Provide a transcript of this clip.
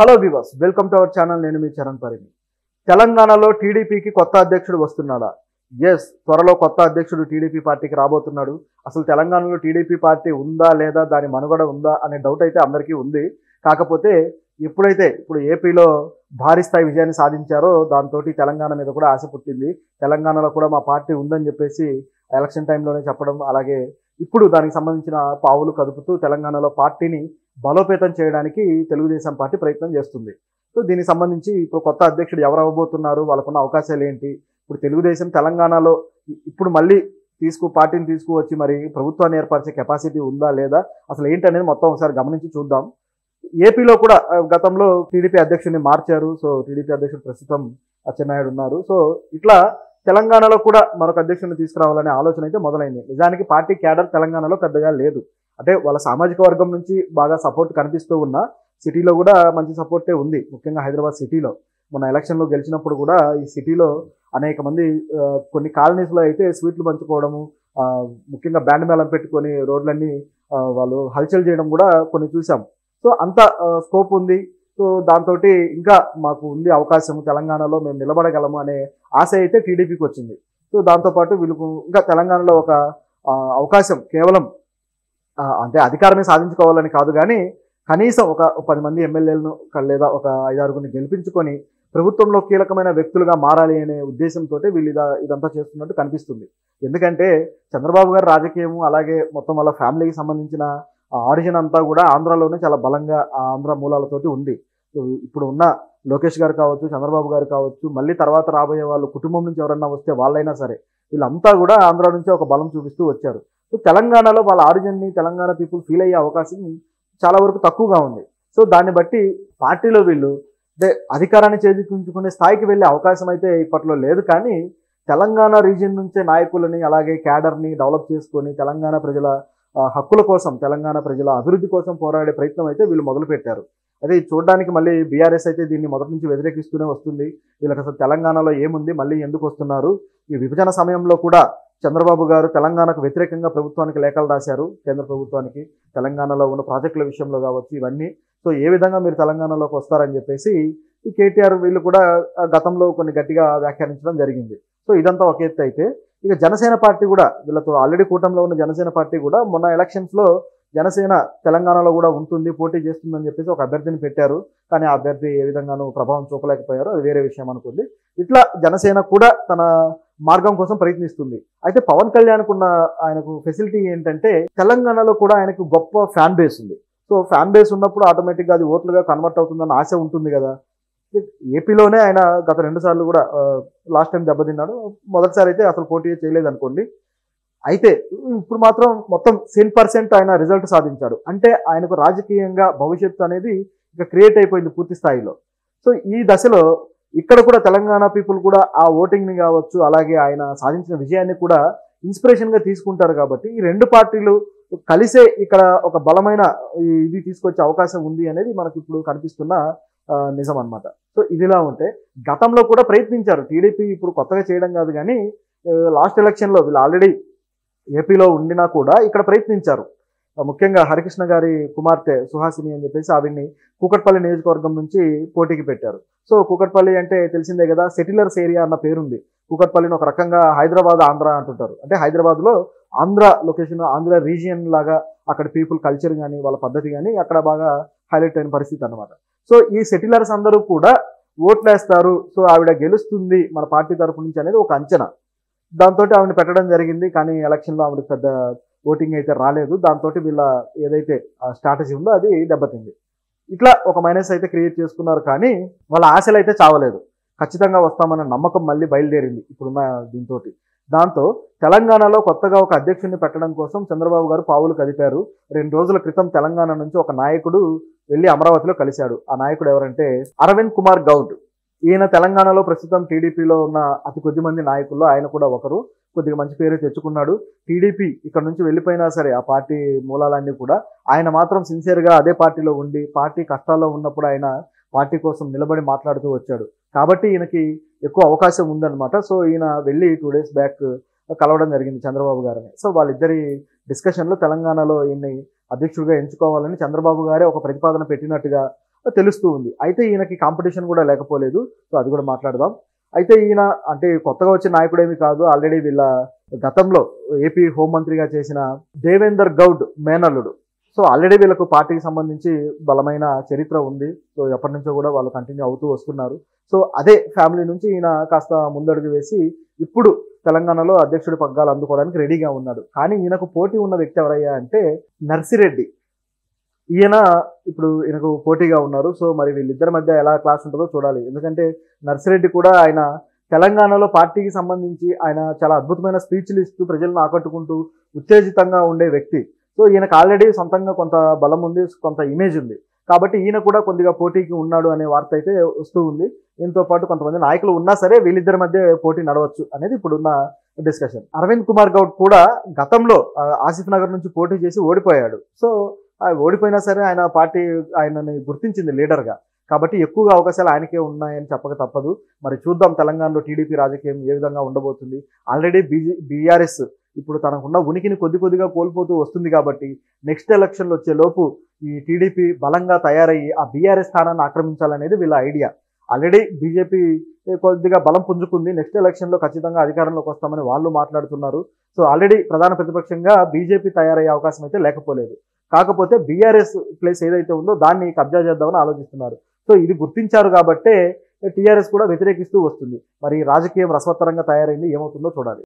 Hello viewers, welcome to our channel. నేను మీ చరణ్ పరిమి. తెలంగాణలో టీడీపీకి కొత్త అధ్యక్షుడు వస్తున్నాడా? ఎస్, త్వరలో కొత్త అధ్యక్షుడు టీడీపీ పార్టీకి రాబోతున్నాడు. అసలు తెలంగాణలో టీడీపీ పార్టీ ఉందా లేదా, దాని మనుగడ ఉందా అనే డౌట్ అయితే అందరికీ ఉంది. కాకపోతే ఇప్పుడు ఏపీలో భారీ స్థాయి విజయాన్ని సాధించారో దాంతో తెలంగాణ మీద కూడా ఆశ పుట్టింది. తెలంగాణలో కూడా మా పార్టీ ఉందని చెప్పేసి ఎలక్షన్ టైంలోనే చెప్పడం, అలాగే ఇప్పుడు దానికి సంబంధించిన పావులు కదుపుతూ తెలంగాణలో పార్టీని బలోపేతం చేయడానికి తెలుగుదేశం పార్టీ ప్రయత్నం చేస్తుంది. సో దీనికి సంబంధించి ఇప్పుడు కొత్త అధ్యక్షుడు ఎవరు అవ్వబోతున్నారు, వాళ్ళకున్న అవకాశాలు ఏంటి, ఇప్పుడు తెలుగుదేశం తెలంగాణలో ఇప్పుడు మళ్ళీ పార్టీని తీసుకువచ్చి మరి ప్రభుత్వాన్ని ఏర్పరిచే కెపాసిటీ ఉందా లేదా, అసలు ఏంటనేది మొత్తం ఒకసారి గమనించి చూద్దాం. ఏపీలో కూడా గతంలో టీడీపీ అధ్యక్షుడిని మార్చారు. సో టీడీపీ అధ్యక్షుడు ప్రస్తుతం అచ్చెన్నాయుడు ఉన్నారు. సో ఇట్లా తెలంగాణలో కూడా మరొక అధ్యక్షుడిని తీసుకురావాలనే ఆలోచన అయితే మొదలైంది. నిజానికి పార్టీ క్యాడర్ తెలంగాణలో పెద్దగా లేదు. అంటే వాళ్ళ సామాజిక వర్గం నుంచి బాగా సపోర్ట్ కనిపిస్తూ ఉన్న సిటీలో కూడా మంచి సపోర్టే ఉంది. ముఖ్యంగా హైదరాబాద్ సిటీలో మొన్న ఎలక్షన్లో గెలిచినప్పుడు కూడా ఈ సిటీలో అనేక మంది కొన్ని కాలనీస్లో అయితే స్వీట్లు పంచుకోవడము, ముఖ్యంగా బ్యాండ్ మేళం పెట్టుకొని రోడ్లన్నీ వాళ్ళు హల్చల్ చేయడం కూడా కొన్ని చూసాం. సో అంత స్కోప్ ఉంది. సో దాంతో ఇంకా మాకు ఉంది అవకాశం, తెలంగాణలో మేము నిలబడగలము అనే ఆశ అయితే టీడీపీకి వచ్చింది. సో దాంతోపాటు వీళ్ళకు ఇంకా తెలంగాణలో ఒక అవకాశం కేవలం అంటే అధికారమే సాధించుకోవాలని కాదు, కానీ కనీసం ఒక 10 మంది ఎమ్మెల్యేలను లేదా ఒక 5-6 గెలిపించుకొని ప్రభుత్వంలో కీలకమైన వ్యక్తులుగా మారాలి అనే ఉద్దేశంతో వీళ్ళు ఇదంతా చేస్తున్నట్టు కనిపిస్తుంది. ఎందుకంటే చంద్రబాబు గారి రాజకీయము, అలాగే మొత్తం వాళ్ళ ఫ్యామిలీకి సంబంధించిన ఆరిజిన్ అంతా కూడా ఆంధ్రాలోనే చాలా బలంగా ఆంధ్ర మూలాలతోటి ఉంది. ఇప్పుడు ఉన్న లోకేష్ గారు కావచ్చు, చంద్రబాబు గారు కావచ్చు, మళ్ళీ తర్వాత రాబోయే వాళ్ళు కుటుంబం నుంచి ఎవరన్నా వస్తే వాళ్ళైనా సరే వీళ్ళంతా కూడా ఆంధ్ర నుంచి ఒక బలం చూపిస్తూ వచ్చారు. సో తెలంగాణలో వాళ్ళ ఆరిజిన్ని తెలంగాణ పీపుల్ ఫీల్ అయ్యే అవకాశం చాలా వరకు తక్కువగా ఉంది. సో దాన్ని బట్టి పార్టీలో వీళ్ళు అంటే అధికారాన్ని చేజిక్కించుకునే స్థాయికి వెళ్ళే అవకాశం అయితే ఇప్పట్లో లేదు. కానీ తెలంగాణ రీజియన్ నుంచే నాయకులని అలాగే క్యాడర్ని డెవలప్ చేసుకొని తెలంగాణ ప్రజల హక్కుల కోసం, తెలంగాణ ప్రజల అభివృద్ధి కోసం పోరాడే ప్రయత్నం అయితే వీళ్ళు మొదలుపెట్టారు. అదే చూడడానికి మళ్ళీ బీఆర్ఎస్ అయితే దీన్ని మొదటి నుంచి వ్యతిరేకిస్తూనే వస్తుంది. వీళ్ళకి అసలు తెలంగాణలో ఏముంది, మళ్ళీ ఎందుకు వస్తున్నారు? ఈ విభజన సమయంలో కూడా చంద్రబాబు గారు తెలంగాణకు వ్యతిరేకంగా ప్రభుత్వానికి లేఖలు రాశారు, కేంద్ర ప్రభుత్వానికి, తెలంగాణలో ఉన్న ప్రాజెక్టుల విషయంలో కావచ్చు ఇవన్నీ. సో ఏ విధంగా మీరు తెలంగాణలోకి వస్తారని చెప్పేసి ఈ కేటీఆర్ వీళ్ళు కూడా గతంలో కొన్ని గట్టిగా వ్యాఖ్యానించడం జరిగింది. సో ఇదంతా ఒక ఎత్తు అయితే, ఇక జనసేన పార్టీ కూడా వీళ్ళతో ఆల్రెడీ కూటమిలో ఉన్న జనసేన పార్టీ కూడా మొన్న ఎలక్షన్స్లో జనసేన తెలంగాణలో కూడా ఉంటుంది, పోటీ చేస్తుందని చెప్పేసి ఒక అభ్యర్థిని పెట్టారు. కానీ ఆ అభ్యర్థి ఏ విధంగానూ ప్రభావం చూపలేకపోయారు, అది వేరే విషయం అనుకుంది. ఇట్లా జనసేన కూడా తన మార్గం కోసం ప్రయత్నిస్తుంది. అయితే పవన్ కళ్యాణ్కు ఉన్న ఆయనకు ఫెసిలిటీ ఏంటంటే తెలంగాణలో కూడా ఆయనకు గొప్ప ఫ్యాన్ బేస్ ఉంది. సో ఫ్యాన్ బేస్ ఉన్నప్పుడు ఆటోమేటిక్గా అది ఓట్లుగా కన్వర్ట్ అవుతుందన్న ఆశ ఉంటుంది కదా. ఏపీలోనే ఆయన గత 2 సార్లు కూడా లాస్ట్ టైం దెబ్బతిన్నాడు, మొదటిసారి అయితే అసలు పోటీ చేయలేదు అనుకోండి. అయితే ఇప్పుడు మాత్రం మొత్తం 10% ఆయన రిజల్ట్ సాధించాడు. అంటే ఆయనకు రాజకీయంగా భవిష్యత్తు అనేది ఇక క్రియేట్ అయిపోయింది పూర్తి స్థాయిలో. సో ఈ దశలో ఇక్కడ కూడా తెలంగాణ పీపుల్ కూడా ఆ ఓటింగ్ని కావచ్చు, అలాగే ఆయన సాధించిన విజయాన్ని కూడా ఇన్స్పిరేషన్గా తీసుకుంటారు. కాబట్టి ఈ 2 పార్టీలు కలిసే ఇక్కడ ఒక బలమైన ఇది తీసుకొచ్చే అవకాశం ఉంది అనేది మనకి ఇప్పుడు కనిపిస్తున్న నిజం అన్నమాట. సో ఇదిలా ఉంటే గతంలో కూడా ప్రయత్నించారు టీడీపీ, ఇప్పుడు కొత్తగా చేయడం కాదు, కానీ లాస్ట్ ఎలక్షన్లో వీళ్ళు ఆల్రెడీ ఏపీలో ఉండినా కూడా ఇక్కడ ప్రయత్నించారు. ముఖ్యంగా హరికృష్ణ గారి కుమార్తె సుహాసిని అని చెప్పేసి ఆవిడ్ని కూకట్పల్లి నియోజకవర్గం నుంచి పోటీకి పెట్టారు. సో కూకట్పల్లి అంటే తెలిసిందే కదా, సెటిలర్స్ ఏరియా అన్న పేరుంది. కూకట్పల్లిని ఒక రకంగా హైదరాబాద్ ఆంధ్ర అంటుంటారు. అంటే హైదరాబాద్లో ఆంధ్ర లొకేషన్, ఆంధ్ర రీజియన్ లాగా అక్కడ పీపుల్ కల్చర్ కానీ వాళ్ళ పద్ధతి కానీ అక్కడ బాగా హైలైట్ అయిన పరిస్థితి అన్నమాట. సో ఈ సెటిలర్స్ అందరూ కూడా ఓట్లేస్తారు, సో ఆవిడ గెలుస్తుంది మన పార్టీ తరఫు నుంచి అనేది ఒక అంచనా. దాంతో ఆవిడని పెట్టడం జరిగింది. కానీ ఎలక్షన్లో ఆవిడకి పెద్ద ఓటింగ్ అయితే రాలేదు. దాంతో వీళ్ళ ఏదైతే స్ట్రాటజీ ఉందో అది దెబ్బతింది. ఇట్లా ఒక మైనస్ అయితే క్రియేట్ చేసుకున్నారు. కానీ వాళ్ళ ఆశలు అయితే చావలేదు. ఖచ్చితంగా వస్తామన్న నమ్మకం మళ్ళీ బయలుదేరింది ఇప్పుడున్న దీంతో. దాంతో తెలంగాణలో కొత్తగా ఒక అధ్యక్షుడిని పెట్టడం కోసం చంద్రబాబు గారు పావులు కదిపారు. 2 రోజుల క్రితం తెలంగాణ నుంచి ఒక నాయకుడు వెళ్ళి అమరావతిలో కలిశాడు. ఆ నాయకుడు ఎవరంటే అరవింద్ కుమార్ గౌడ్. ఈయన తెలంగాణలో ప్రస్తుతం టీడీపీలో ఉన్న అతి కొద్ది మంది నాయకుల్లో ఆయన కూడా ఒకరు. కొద్దిగా మంచి పేరు తెచ్చుకున్నాడు. టీడీపీ ఇక్కడ నుంచి వెళ్ళిపోయినా సరే ఆ పార్టీ మూలాలన్నీ కూడా ఆయన మాత్రం సిన్సియర్గా అదే పార్టీలో ఉండి పార్టీ కష్టాల్లో ఉన్నప్పుడు ఆయన పార్టీ కోసం నిలబడి మాట్లాడుతూ వచ్చాడు. కాబట్టి ఈయనకి ఎక్కువ అవకాశం ఉందన్నమాట. సో ఈయన వెళ్ళి 2 days బ్యాక్ కలవడం జరిగింది చంద్రబాబు గారిని. సో వాళ్ళిద్దరి డిస్కషన్లో తెలంగాణలో ఈయన్ని అధ్యక్షుడిగా ఎంచుకోవాలని చంద్రబాబు గారే ఒక ప్రతిపాదన పెట్టినట్టుగా తెలుస్తూ ఉంది. అయితే ఈయనకి కాంపిటీషన్ కూడా లేకపోలేదు. సో అది కూడా మాట్లాడదాం. అయితే ఈయన అంటే కొత్తగా వచ్చిన నాయకుడేమి కాదు. ఆల్రెడీ వీళ్ళ గతంలో ఏపీ హోంమంత్రిగా చేసిన దేవేందర్ గౌడ్ మేనల్లుడు. సో ఆల్రెడీ వీళ్ళకు పార్టీకి సంబంధించి బలమైన చరిత్ర ఉంది. సో ఎప్పటి నుంచో కూడా వాళ్ళు కంటిన్యూ అవుతూ వస్తున్నారు. సో అదే ఫ్యామిలీ నుంచి ఈయన కాస్త ముందడుగు వేసి ఇప్పుడు తెలంగాణలో అధ్యక్షుడి పగ్గాలు అందుకోవడానికి రెడీగా ఉన్నాడు. కానీ ఈయనకు పోటీ ఉన్న వ్యక్తి ఎవరయ్యా అంటే నర్సిరెడ్డి. ఈయన ఇప్పుడు ఈయనకు పోటీగా ఉన్నారు. సో మరి వీళ్ళిద్దరి మధ్య ఎలా క్లాస్ ఉంటుందో చూడాలి. ఎందుకంటే నర్సిరెడ్డి కూడా ఆయన తెలంగాణలో పార్టీకి సంబంధించి ఆయన చాలా అద్భుతమైన స్పీచ్లు ఇస్తూ ప్రజలను ఆకట్టుకుంటూ ఉత్తేజితంగా ఉండే వ్యక్తి. సో ఈయనకు ఆల్రెడీ సొంతంగా కొంత బలం ఉంది, కొంత ఇమేజ్ ఉంది. కాబట్టి ఈయన కూడా కొద్దిగా పోటీకి ఉన్నాడు అనే వార్త అయితే వస్తూ ఉంది. దీంతో పాటు కొంతమంది నాయకులు ఉన్నా సరే వీళ్ళిద్దరి మధ్య పోటీ నడవచ్చు అనేది ఇప్పుడున్న డిస్కషన్. అరవింద్ కుమార్ గౌడ్ కూడా గతంలో ఆసిఫ్ నగర్ నుంచి పోటీ చేసి ఓడిపోయాడు. సో ఓడిపోయినా సరే ఆయన పార్టీ ఆయనని గుర్తించింది లీడర్గా. కాబట్టి ఎక్కువగా అవకాశాలు ఆయనకే ఉన్నాయని చెప్పక తప్పదు. మరి చూద్దాం తెలంగాణలో టీడీపీ రాజకీయం ఏ విధంగా ఉండబోతుంది. ఆల్రెడీ బీఆర్ఎస్ ఇప్పుడు తనకున్న ఉనికిని కొద్దిగా కోల్పోతూ వస్తుంది. కాబట్టి నెక్స్ట్ ఎలక్షన్లు వచ్చే లోపు ఈ టీడీపీ బలంగా తయారయ్యి ఆ బీఆర్ఎస్ స్థానాన్ని ఆక్రమించాలనేది వీళ్ళ ఐడియా. ఆల్రెడీ బీజేపీ కొద్దిగా బలం పుంజుకుంది. నెక్స్ట్ ఎలక్షన్లో ఖచ్చితంగా అధికారంలోకి వస్తామని వాళ్ళు మాట్లాడుతున్నారు. సో ఆల్రెడీ ప్రధాన ప్రతిపక్షంగా బీజేపీ తయారయ్యే అవకాశం అయితే లేకపోలేదు. కాకపోతే బీఆర్ఎస్ ప్లేస్ ఏదైతే ఉందో దాన్ని కబ్జా చేద్దామని ఆలోచిస్తున్నారు. సో ఇది గుర్తించారు కాబట్టే టీఆర్ఎస్ కూడా వ్యతిరేకిస్తూ వస్తుంది. మరి రాజకీయం రసవత్తరంగా తయారైంది, ఏమవుతుందో చూడాలి.